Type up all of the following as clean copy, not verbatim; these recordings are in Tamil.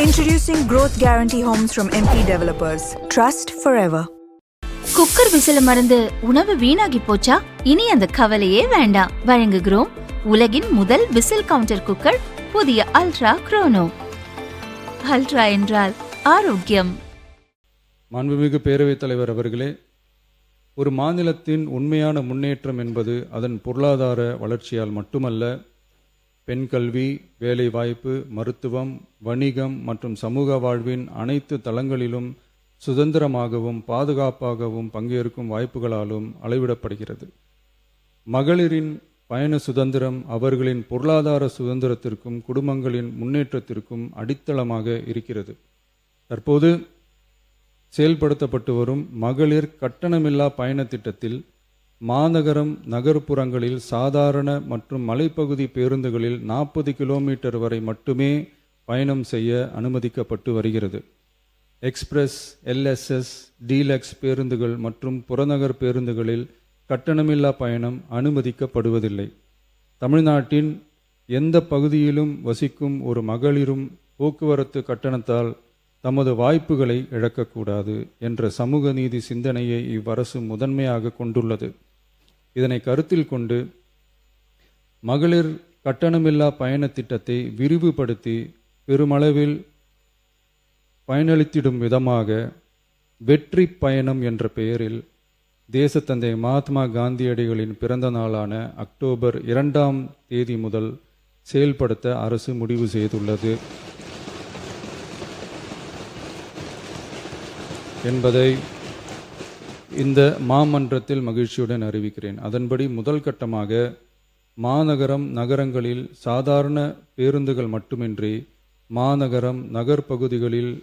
Introducing Growth Guarantee Homes from MP Developers. Trust forever. Cooker விசில மறந்து உணவு வீணாகி போச்சா? இனி அந்த கவலையே வேண்டாம். வழங்குகிறோம் உலகின் முதல் விசில் கவுண்டர் குக்கர், புதிய அல்ட்ரா குரோனோ. அல்ட்ரா என்றால் ஆரோக்கியம். மாண்புமிகு பேரவைத் தலைவர் அவர்களே, ஒரு மாநிலத்தின் உண்மையான முன்னேற்றம் என்பது அதன் பொருளாதார வளர்ச்சியால் மட்டுமல்ல, பெண் கல்வி, வேலைவாய்ப்பு, மருத்துவம், வணிகம் மற்றும் சமூக வாழ்வின் அனைத்து தளங்களிலும் சுதந்திரமாகவும் பாதுகாப்பாகவும் பங்கேற்கும் வாய்ப்புகளாலும் அளவிடப்படுகிறது. மகளிரின் பயண சுதந்திரம் அவர்களின் பொருளாதார சுதந்திரத்திற்கும் குடும்பங்களின் முன்னேற்றத்திற்கும் அடித்தளமாக இருக்கிறது. தற்போது செயல்படுத்தப்பட்டு வரும் மகளிர் கட்டணமில்லா பயண திட்டத்தில் மாநகரம், நகர்ப்புறங்களில் சாதாரண மற்றும் மலைப்பகுதி பேருந்துகளில் 40 கிலோமீட்டர் வரை மட்டுமே பயணம் செய்ய அனுமதிக்கப்பட்டு வருகிறது. எக்ஸ்பிரஸ், எல்எஸ்எஸ், டீலக்ஸ் பேருந்துகள் மற்றும் புறநகர் பேருந்துகளில் கட்டணமில்லா பயணம் அனுமதிக்கப்படுவதில்லை. தமிழ்நாட்டின் எந்த பகுதியிலும் வசிக்கும் ஒரு மகளிரும் போக்குவரத்து கட்டணத்தால் தமது வாய்ப்புகளை இழக்கக்கூடாது என்ற சமூக நீதி சிந்தனையை இவ்வரசு முதன்மையாக கொண்டுள்ளது. இதனை கருத்தில் கொண்டு மகளிர் கட்டணமில்லா பயண திட்டத்தை விரிவுபடுத்தி பெருமளவில் பயனளித்திடும் விதமாக வெற்றி பயணம் என்ற பெயரில் தேசத்தந்தை மகாத்மா காந்தியடிகளின் பிறந்த நாளான அக்டோபர் 2ஆம் தேதி முதல் செயல்படுத்த அரசு முடிவு செய்துள்ளது என்பதை இந்த மாமன்றத்தில் மகிழ்ச்சியுடன் அறிவிக்கிறேன். அதன்படி முதல் கட்டமாக மாநகரம், நகரங்களில் சாதாரண பேருந்துகள் மட்டுமின்றி மாநகரம், நகர்ப்பகுதிகளில்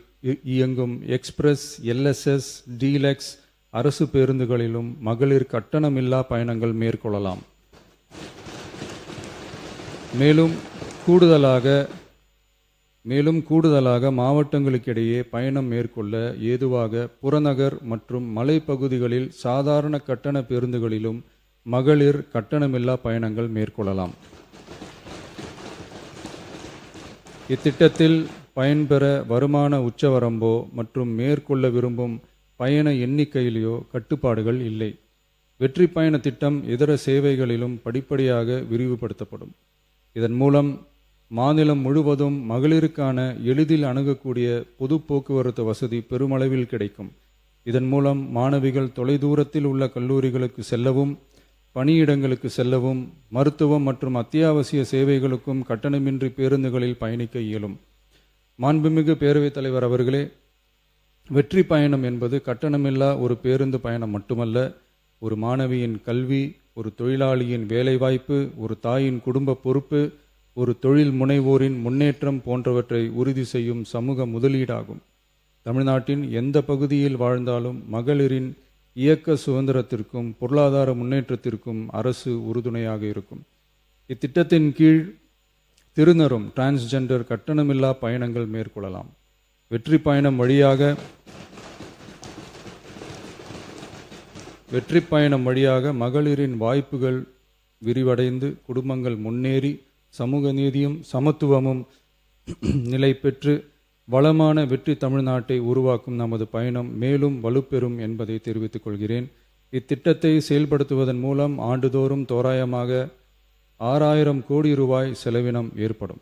இயங்கும் எக்ஸ்பிரஸ், எல்எஸ்எஸ், டீலக்ஸ் அரசு பேருந்துகளிலும் மகளிர் கட்டணமில்லா பயணங்கள் மேற்கொள்ளலாம். மேலும் கூடுதலாக மாவட்டங்களுக்கிடையே பயணம் மேற்கொள்ள ஏதுவாக புறநகர் மற்றும் மலைப்பகுதிகளில் சாதாரண கட்டண பேருந்துகளிலும் மகளிர் கட்டணமில்லா பயணங்கள் மேற்கொள்ளலாம். இத்திட்டத்தில் பயன்பெற வருமான உச்சவரம்போ மற்றும் மேற்கொள்ள விரும்பும் பயண எண்ணிக்கையிலேயோ கட்டுப்பாடுகள் இல்லை. வெற்றி பயண திட்டம் இதர சேவைகளிலும் படிப்படியாக விரிவுபடுத்தப்படும். இதன் மூலம் மாநிலம் முழுவதும் மகளிருக்கான எளிதில் அணுகக்கூடிய பொது போக்குவரத்து வசதி பெருமளவில் கிடைக்கும். இதன் மூலம் மாணவிகள் தொலைதூரத்தில் உள்ள கல்லூரிகளுக்கு செல்லவும், பணியிடங்களுக்கு செல்லவும், மருத்துவம் மற்றும் அத்தியாவசிய சேவைகளுக்கும் கட்டணமின்றி பேருந்துகளில் பயணிக்க இயலும். மாண்புமிகு பேரவைத் தலைவர் அவர்களே, வெற்றி பயணம் என்பது கட்டணமில்லா ஒரு பேருந்து பயணம் மட்டுமல்ல, ஒரு மாணவியின் கல்வி, ஒரு தொழிலாளியின் வேலைவாய்ப்பு, ஒரு தாயின் குடும்ப பொறுப்பு, ஒரு தொழில் முனைவோரின் முன்னேற்றம் போன்றவற்றை உறுதி செய்யும் சமூக முதலீடாகும். தமிழ்நாட்டின் எந்த பகுதியில் வாழ்ந்தாலும் மகளிரின் இயக்க சுதந்திரத்திற்கும் பொருளாதார முன்னேற்றத்திற்கும் அரசு உறுதுணையாக இருக்கும். இத்திட்டத்தின் கீழ் திருநரும் டிரான்ஸ்ஜெண்டர் கட்டணமில்லா பயணங்கள் மேற்கொள்ளலாம். வெற்றி பயணம் வழியாக மகளிரின் வாய்ப்புகள் விரிவடைந்து குடும்பங்கள் முன்னேறி சமூக நீதியும் சமத்துவமும் நிலை பெற்று வளமான வெற்றி தமிழ்நாட்டை உருவாக்கும் நமது பயணம் மேலும் வலுப்பெறும் என்பதை தெரிவித்துக் கொள்கிறேன். இத்திட்டத்தை செயல்படுத்துவதன் மூலம் ஆண்டுதோறும் தோராயமாக 6000 கோடி ரூபாய் செலவினம் ஏற்படும்.